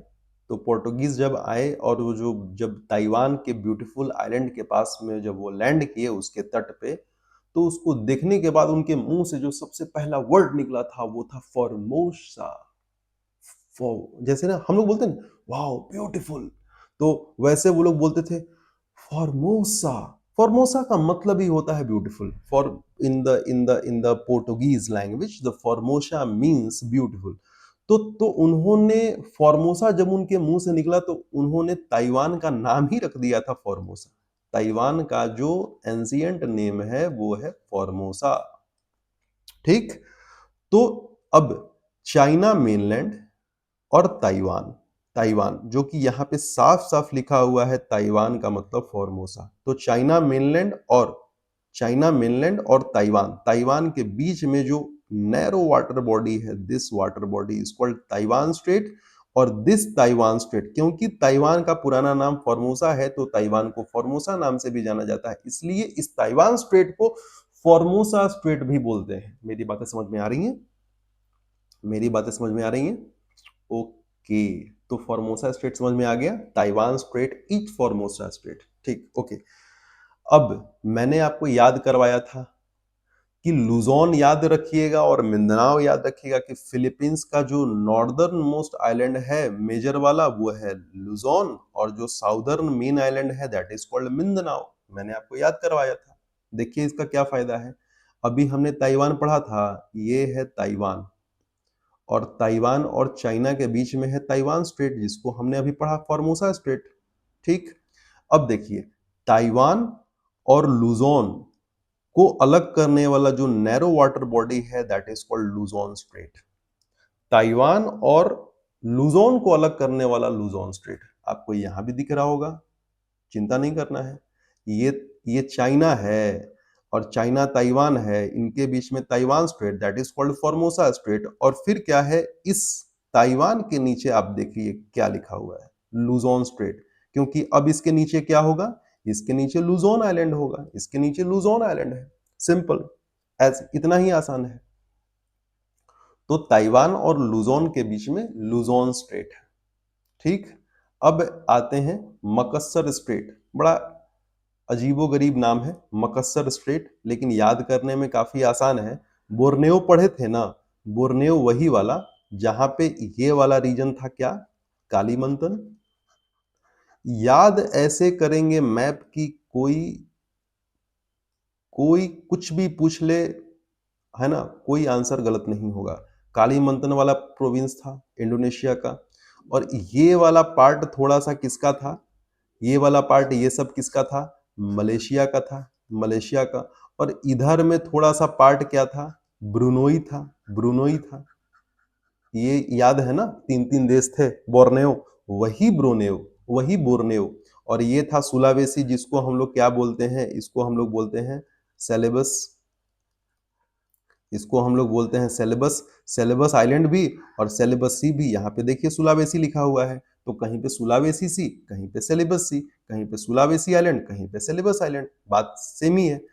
तो पोर्टुगीज जब आए और वो जब ताइवान के ब्यूटीफुल आइलैंड के पास में जब वो लैंड किए उसके तट पे, तो उसको देखने के बाद उनके मुंह से जो सबसे पहला वर्ड निकला था वो था फॉर्मोसा। जैसे ना हम लोग बोलते हैं वाओ ब्यूटीफुल, तो वैसे वो लोग बोलते थे फॉर्मोसा। फॉर्मोसा का मतलब ही होता है beautiful. For in the Portuguese language the Formosa means beautiful. तो उन्होंने फॉर्मोसा जब उनके मुंह से निकला तो उन्होंने ताइवान का नाम ही रख दिया था फॉर्मोसा। ताइवान का जो एंशिएंट नेम है वो है फॉर्मोसा। ठीक, तो अब चाइना मेनलैंड और ताइवान, ताइवान जो कि यहाँ पे साफ साफ लिखा हुआ है ताइवान का मतलब फॉर्मोसा। तो चाइना मेनलैंड और ताइवान, ताइवान के बीच में जो नैरो वाटर बॉडी है, this water body is called Taiwan straight. और दिस ताइवान स्ट्रेट, क्योंकि ताइवान का पुराना नाम फॉर्मोसा है तो ताइवान को फॉर्मोसा नाम से भी जाना जाता है, इसलिए इस ताइवान स्ट्रेट को फॉर्मोसा स्ट्रेट भी बोलते हैं। मेरी बातें समझ में आ रही हैं? मेरी बातें समझ में आ रही हैं? ओके, तो फॉर्मोसा स्ट्रेट समझ में आ गया। Taiwan straight is Formosa straight. ठीक, ओके। अब मैंने आपको याद करवाया था कि लुजोन याद रखिएगा और मिंदानाओ याद रखिएगा कि फिलीपींस का जो नॉर्दर्न मोस्ट आइलैंड है मेजर वाला वो है लुजोन, और जो साउदर्न मेन आइलैंड है दैट इज कॉल्ड मिंदानाओ। मैंने आपको याद करवाया था। देखिए इसका क्या फायदा है। अभी हमने ताइवान पढ़ा था, ये है ताइवान, और ताइवान और चाइना के बीच में है ताइवान स्ट्रेट जिसको हमने अभी पढ़ा फॉर्मोसा स्ट्रेट। ठीक, अब देखिए ताइवान और लुजोन को अलग करने वाला जो नैरो वाटर बॉडी है that is called Luzon straight. Taiwan और लुजोन को अलग करने वाला लुजोन स्ट्रेट आपको यहां भी दिख रहा होगा, चिंता नहीं करना है। ये चाइना है और चाइना ताइवान है, इनके बीच में Taiwan straight that is called Formosa straight. और फिर क्या है, इस ताइवान के नीचे आप देखिए क्या लिखा हुआ है, लुजोन स्ट्रेट। क्योंकि अब इसके नीचे क्या होगा, इसके नीचे लुजोन आइलैंड होगा, इसके नीचे लुजोन आइलैंड है। सिंपल एज, इतना ही आसान है। तो ताइवान और लुजोन के बीच में लुजोन स्ट्रेट है। ठीक, अब आते हैं मकस्सर स्ट्रेट। बड़ा अजीबोगरीब नाम है मकस्सर स्ट्रेट, लेकिन याद करने में काफी आसान है। बोर्नेओ पढ़े थे ना, बोर्नेओ वही वाला जहां पे ये वाला रीजन था, क्या, कालीमंतन। याद ऐसे करेंगे मैप की कोई कोई कुछ भी पूछ ले, है ना, कोई आंसर गलत नहीं होगा। कालीमंतन वाला प्रोविंस था इंडोनेशिया का, और ये वाला पार्ट थोड़ा सा किसका था, ये वाला पार्ट ये सब किसका था, मलेशिया का था, मलेशिया का। और इधर में थोड़ा सा पार्ट क्या था, ब्रुनोई था, ब्रुनोई था। ये याद है ना, तीन तीन देश थे, बोर्नेओ, वही ब्रोनेओ, वही बोर्नेओ। और ये था सुलावेसी, जिसको हम लोग क्या बोलते हैं, इसको हम लोग बोलते हैं सेलेबस, इसको हम लोग बोलते हैं सेलेबस, सेलेबस आइलैंड भी और सेलेबस सी भी। यहाँ पे देखिए सुलावेसी लिखा हुआ है, तो कहीं पे सुलावेसी सी, कहीं पे सेलेबस सी, कहीं पे सुलावेसी आइलैंड, कहीं पे सेलेबस आइलैंड, बात सेम ही है।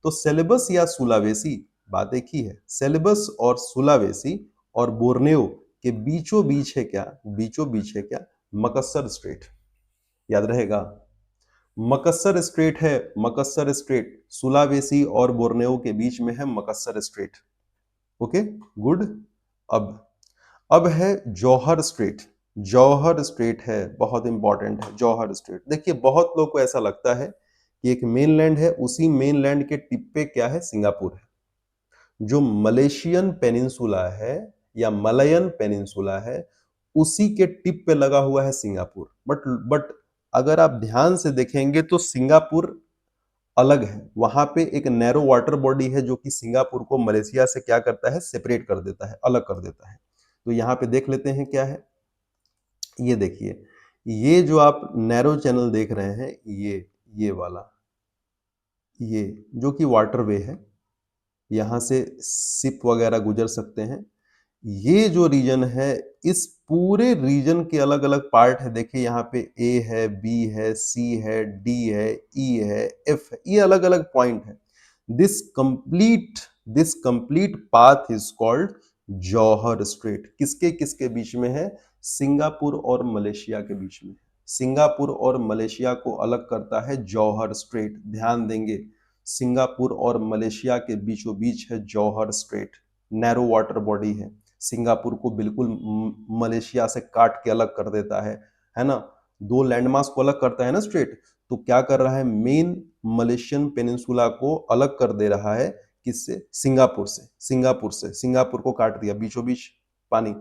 तो सेलेबस या सुलावेसी बात एक ही है। सेलेबस और सुलावेसी और बोर्नेओ के बीचों बीच है क्या, बीचों बीच है क्या, मकस्सर स्ट्रेट, याद रहेगा। मकस्सर स्ट्रेट है, मकस्सर स्ट्रेट, सुलावेसी और बोर्नेओ के बीच में है मकस्सर स्ट्रेट। Okay, good. अब है जौहर स्ट्रेट, जौहर स्ट्रेट है, बहुत इंपॉर्टेंट है जौहर स्ट्रेट। देखिए बहुत लोग को ऐसा लगता है कि एक मेनलैंड है, उसी मेनलैंड के टिप पे क्या है, सिंगापुर है। जो मलेशियन पेनिनसुला है या मलयन पेनिनसुला है, उसी के टिप पे लगा हुआ है सिंगापुर। बट अगर आप ध्यान से देखेंगे तो सिंगापुर अलग है, वहां पे एक नैरो वाटर बॉडी है जो कि सिंगापुर को मलेशिया से क्या करता है, सेपरेट कर देता है, अलग कर देता है। तो यहाँ पे देख लेते हैं क्या है, ये देखिए, ये जो आप नैरो चैनल देख रहे हैं, ये वाला, ये जो कि वाटरवे है, यहाँ से शिप वगैरह गुजर सकते हैं। ये जो रीजन है, इस पूरे रीजन के अलग अलग पार्ट है। देखिए यहाँ पे ए है, बी है, सी है, डी है, ई है, एफ है, ये अलग अलग पॉइंट है। This complete this complete path is called Johor Strait. किसके किसके बीच में है, सिंगापुर और मलेशिया के बीच में। सिंगापुर और मलेशिया को अलग करता है जौहर स्ट्रेट, ध्यान देंगे। सिंगापुर और मलेशिया के बीचों बीच है जौहर स्ट्रेट, नैरो वाटर बॉडी है, सिंगापुर को बिल्कुल मलेशिया से काट के अलग कर देता है ना। दो लैंडमास को अलग करता है ना स्ट्रेट, तो क्या कर रहा है, मेन मलेशियन पेनिनसुला को अलग कर दे रहा है, किससे, सिंगापुर से, सिंगापुर से, सिंगापुर को काट दिया, बीचों बीच पानी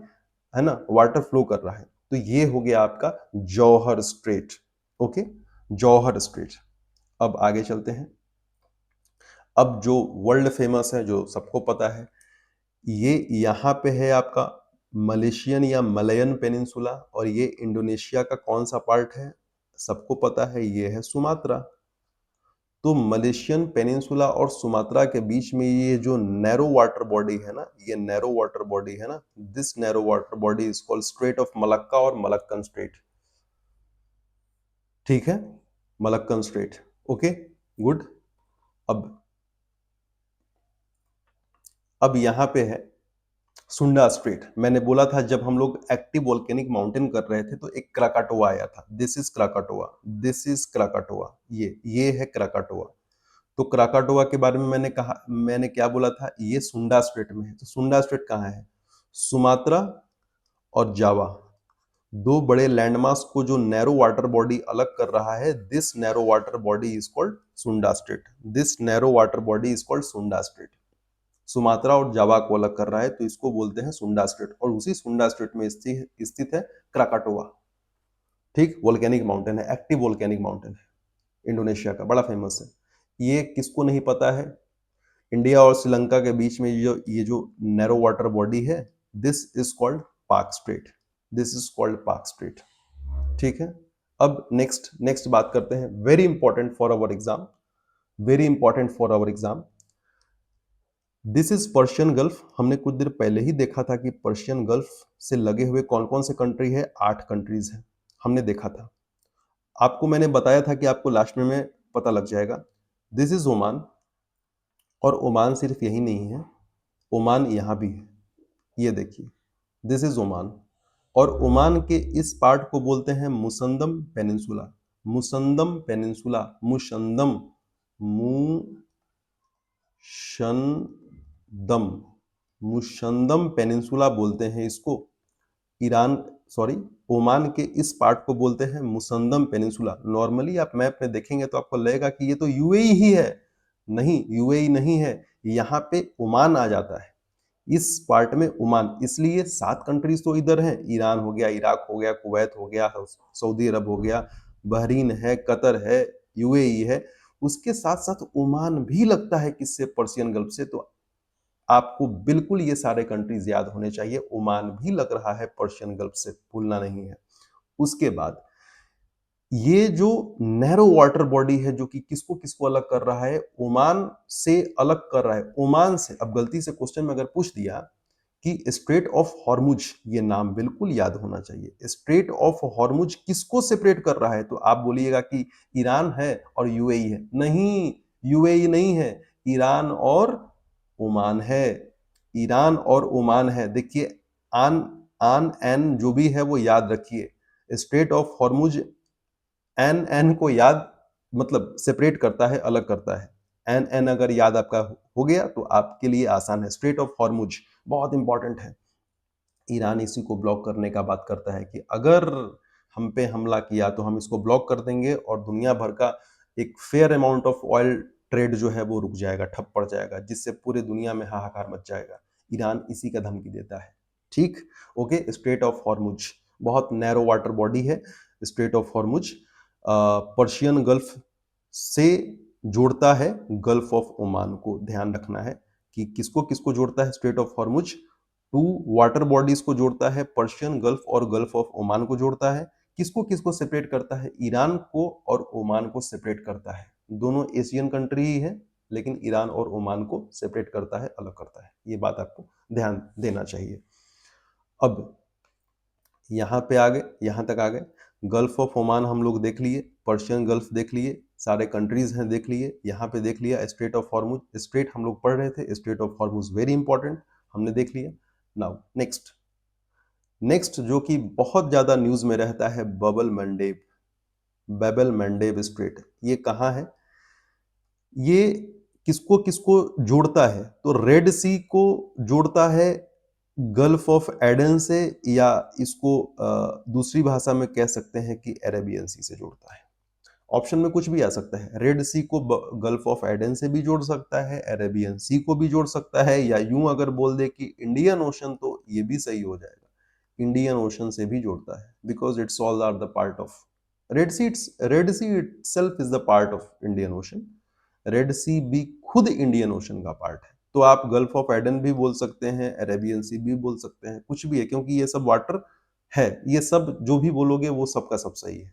है ना, वाटर फ्लो कर रहा है। तो ये हो गया आपका जौहर स्ट्रेट। ओके, जौहर स्ट्रेट। अब आगे चलते हैं। अब जो वर्ल्ड फेमस है, जो सबको पता है, ये यहाँ पे है आपका मलेशियन या मलयन पेनिनसुला, और ये इंडोनेशिया का कौन सा पार्ट है, सबको पता है, ये है सुमात्रा। तो मलेशियन पेनिनसुला और सुमात्रा के बीच में ये जो नैरो वाटर बॉडी है ना, ये नैरो वाटर बॉडी है ना, this narrow water body is called straight of Malacca और मलक्कन स्ट्रेट। ठीक है, मलक्कन स्ट्रेट। Okay, good. अब यहां पे है सुंडा स्ट्रेट। मैंने बोला था जब हम लोग एक्टिव वोल्केनिक माउंटेन कर रहे थे तो एक क्राकाटोआ आया था, this is Krakatoa, this is Krakatoa, ये है क्राकाटोआ। तो क्राकाटोआ के बारे में मैंने क्या बोला था, ये सुंडा स्ट्रेट में है। तो सुंडा स्ट्रेट कहाँ है, सुमात्रा और जावा, दो बड़े लैंडमास को जो नैरो वाटर बॉडी अलग कर रहा है, this narrow water body is called Sunda strait, this narrow water body is called Sunda strait. Sumatra और जावा को अलग कर रहा है, तो इसको बोलते हैं सुंडा स्ट्रेट, और उसी सुंडा स्ट्रेट में स्थित है क्राकाटोआ। ठीक, वोल्केनिक माउंटेन है, एक्टिव वोल्केनिक माउंटेन है, इंडोनेशिया का, बड़ा फेमस है। ये किसको नहीं पता है, इंडिया और श्रीलंका के बीच में ये जो नैरो वाटर बॉडी है, दिस इज कॉल्ड पाक स्ट्रेट, दिस इज कॉल्ड पाक स्ट्रेट। ठीक है, अब नेक्स्ट बात करते हैं, very important for our exam, very important for our exam, this is Persian gulf. हमने कुछ देर पहले ही देखा था कि पर्शियन गल्फ से लगे हुए कौन कौन से कंट्री है, 8 कंट्रीज है, हमने देखा था। आपको मैंने बताया था कि आपको लास्ट में पता लग जाएगा। दिस इज ओमान, और ओमान सिर्फ यही नहीं है, ओमान यहां भी है, ये देखिए, दिस इज ओमान। और ओमान के इस पार्ट को बोलते हैं Musandam peninsula, Musandam peninsula, Musandam, Musandam, Musandam peninsula बोलते हैं इसको। ईरान, सॉरी, ओमान के इस पार्ट को बोलते हैं मुसंदम पेनिनसुला। नॉर्मली आप मैप में देखेंगे तो आपको लगेगा कि ये तो यूएई ही है, नहीं, यूएई नहीं है, यहाँ पे ओमान आ जाता है, इस पार्ट में ओमान, इसलिए 7 कंट्रीज तो इधर हैं, ईरान हो गया, इराक हो गया, कुवैत हो गया, सऊदी अरब हो गया, बहरीन है, कतर है, यूएई है, उसके साथ-साथ ओमान भी लगता है किससे, पर्शियन गल्फ से। तो आपको बिल्कुल ये सारे कंट्रीज याद होने चाहिए, ओमान भी लग रहा है पर्शियन गल्फ से, भूलना नहीं है। उसके बाद ये जो नैरो वाटर बॉडी है जो कि किसको किसको अलग कर रहा है, ओमान से अलग कर रहा है, ओमान से। अब गलती से क्वेश्चन में अगर पूछ दिया कि स्ट्रेट ऑफ हॉर्मुज, ये नाम बिल्कुल याद होना चाहिए, स्ट्रेट ऑफ हॉर्मुज किसको सेपरेट कर रहा है, तो आप बोलिएगा कि ईरान है और यूएई है, नहीं, यूएई नहीं है, ईरान और ओमान है, ईरान और ओमान है। देखिए, आन आन एन जो भी है वो याद रखिए, स्ट्रेट ऑफ हॉर्मुज एन एन को याद, मतलब सेपरेट करता है, अलग करता है। एन एन अगर याद आपका हो गया तो आपके लिए आसान है। स्ट्रेट ऑफ हॉर्मुज बहुत इंपॉर्टेंट है। ईरान इसी को ब्लॉक करने का बात करता है कि अगर हम पे हमला किया तो हम इसको ब्लॉक कर देंगे और दुनिया भर का एक fair amount of oil trade जो है वो रुक जाएगा, ठप पड़ जाएगा, जिससे पूरे दुनिया में हाहाकार मच जाएगा। ईरान इसी का धमकी देता है। ठीक, ओके। स्ट्रेट ऑफ हॉर्मुज बहुत नैरो वाटर बॉडी है। Strait of Hormuz Persian gulf से जोड़ता है गल्फ ऑफ ओमान को, ध्यान रखना है कि किसको किसको जोड़ता है Strait of Hormuz, two water bodies को जोड़ता है, पर्शियन गल्फ और गल्फ ऑफ ओमान को जोड़ता है। किसको किसको सेपरेट करता है, ईरान को और ओमान को सेपरेट करता है। दोनों एशियन कंट्री ही है, लेकिन ईरान और ओमान को सेपरेट करता है, अलग करता है। ये बात आपको ध्यान देना चाहिए। अब यहाँ पे आ गए, यहाँ तक आ गए। गल्फ ऑफ ओमान हम लोग देख लिए, पर्शियन गल्फ देख लिए, सारे कंट्रीज हैं देख लिए, यहाँ पे देख लिया स्ट्रेट ऑफ हॉर्मुज। स्ट्रेट हम लोग पढ़ रहे थे, straight of Hormuz very important, हमने देख लिया। नाउ नेक्स्ट, नेक्स्ट जो कि बहुत ज्यादा न्यूज में रहता है, Bab el Mandeb, Bab el Mandeb strait. ये कहाँ है, ये किसको किसको जोड़ता है, तो रेड सी को जोड़ता है गल्फ ऑफ एडन से, या इसको दूसरी भाषा में कह सकते हैं कि अरेबियन सी से जोड़ता है। ऑप्शन में कुछ भी आ सकता है, रेड सी को गल्फ ऑफ एडन से भी जोड़ सकता है, अरेबियन सी को भी जोड़ सकता है, या यूं अगर बोल दे कि इंडियन ओशन, तो ये भी सही हो जाएगा, इंडियन ओशन से भी जोड़ता है, because it's all are the part of Red Sea itself is the part of Indian Ocean, Red Sea भी खुद इंडियन ओशन का पार्ट है। तो आप गल्फ ऑफ एडन भी बोल सकते हैं, अरेबियन सी भी बोल सकते हैं, कुछ भी है, क्योंकि ये सब वाटर है, ये सब जो भी बोलोगे वो सबका सब सही है।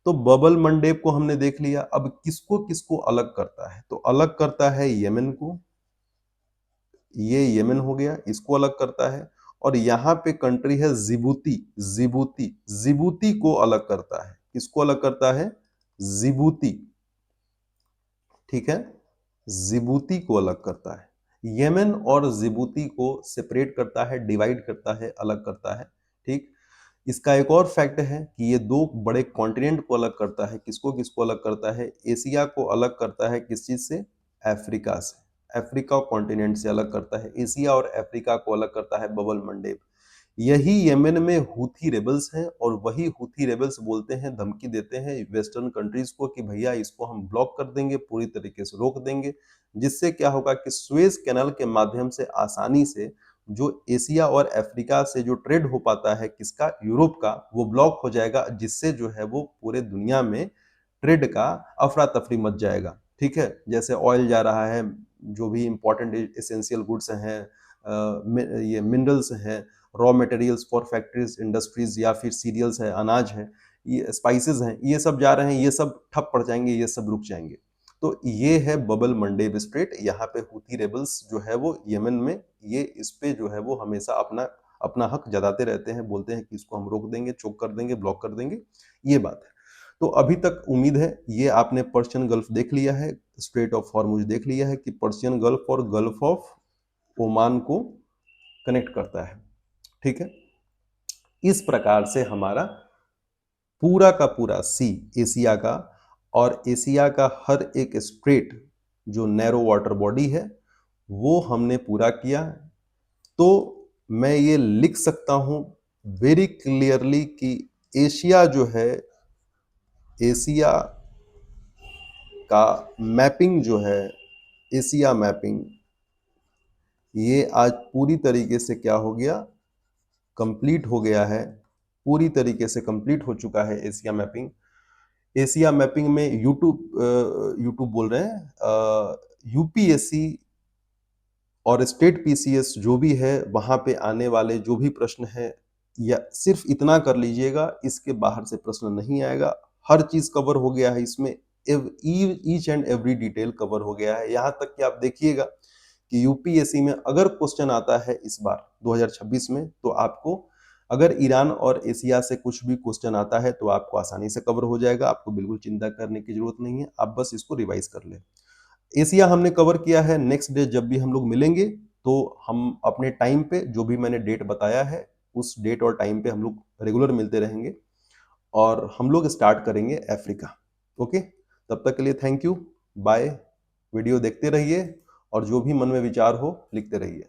तो बबल मंडेब को हमने देख लिया। अब किसको किसको अलग करता है, तो अलग करता है यमन को, ये यमन हो गया, इसको अलग करता है। और यहाँ पे कंट्री है जिबूती, जिबूती, जिबूती को अलग करता है। किसको अलग करता है, जिबूती, ठीक है, जिबूती को अलग करता है। यमन और जिबूती को सेपरेट करता है, डिवाइड करता है, अलग करता है। ठीक, इसका एक और फैक्ट है कि ये दो बड़े कॉन्टिनेंट को अलग करता है। किसको किसको अलग करता है, एशिया को अलग करता है किस चीज से, अफ्रीका से, अफ्रीका कॉन्टिनेंट से अलग करता है, एशिया और अफ्रीका को अलग करता है बबल मंडेब। यही यमन में हूथी रेबल्स हैं, और वही हूथी रेबल्स बोलते हैं, धमकी देते हैं वेस्टर्न कंट्रीज को कि भैया इसको हम ब्लॉक कर देंगे, पूरी तरीके से रोक देंगे, जिससे क्या होगा कि सुएज कैनाल के माध्यम से आसानी से जो एशिया और अफ्रीका से जो ट्रेड हो पाता है, किसका, यूरोप का, वो ब्लॉक हो जाएगा, जिससे जो है वो पूरे दुनिया में ट्रेड का अफरा तफरी मच जाएगा। ठीक है, जैसे ऑयल जा रहा है, जो भी इंपॉर्टेंट एसेंशियल गुड्स हैं, ये मिनरल्स हैं, raw materials for factories industries, या फिर सीरियल्स है, अनाज है, ये स्पाइसेस हैं, ये सब जा रहे हैं, ये सब ठप पड़ जाएंगे, ये सब रुक जाएंगे। तो ये है बबल मंडेब स्ट्रेट। यहाँ पे हूथी रेबल्स जो है वो यमन में, ये इस पे जो है वो हमेशा अपना अपना हक जताते रहते हैं, बोलते हैं कि इसको हम रोक देंगे, चोक कर देंगे, ब्लॉक कर देंगे, ये बात है। तो अभी तक उम्मीद है ये आपने पर्शियन गल्फ देख लिया है, स्ट्रेट ऑफ हॉर्मुज देख लिया है कि पर्शियन गल्फ और गल्फ ऑफ ओमान को कनेक्ट करता है। ठीक है, इस प्रकार से हमारा पूरा का पूरा सी, एशिया का, और एशिया का हर एक स्ट्रेट जो नैरो वाटर बॉडी है वो हमने पूरा किया। तो मैं ये लिख सकता हूं वेरी क्लियरली कि एशिया जो है, एशिया का मैपिंग जो है, एशिया मैपिंग ये आज पूरी तरीके से क्या हो गया, कंप्लीट हो गया है, पूरी तरीके से कंप्लीट हो चुका है एशिया मैपिंग। एशिया मैपिंग में यूट्यूब बोल रहे हैं, यूपीएससी और स्टेट पीसीएस जो भी है, वहाँ पे आने वाले जो भी प्रश्न हैं, या सिर्फ इतना कर लीजिएगा, इसके बाहर से प्रश्न नहीं आएगा। हर चीज़ कवर हो गया है इसमें, each and every detail cover हो गया है। यहाँ तक कि आप देखिएगा कि यूपीएससी में अगर क्वेश्चन आता है इस बार 2026 में, तो आपको अगर ईरान और एशिया से कुछ भी क्वेश्चन आता है तो आपको आसानी से कवर हो जाएगा। आपको बिल्कुल चिंता करने की जरूरत नहीं है, आप बस इसको रिवाइज कर लें। एशिया हमने कवर किया है। नेक्स्ट डे जब भी हम लोग मिलेंगे, तो हम अपने टाइम पे जो भी मैंने डेट बताया है, उस डेट और टाइम पे हम लोग रेगुलर मिलते रहेंगे और हम लोग स्टार्ट करेंगे अफ्रीका। ओके, तब तक के लिए थैंक यू, बाय। वीडियो देखते रहिए और जो भी मन में विचार हो लिखते रहिए।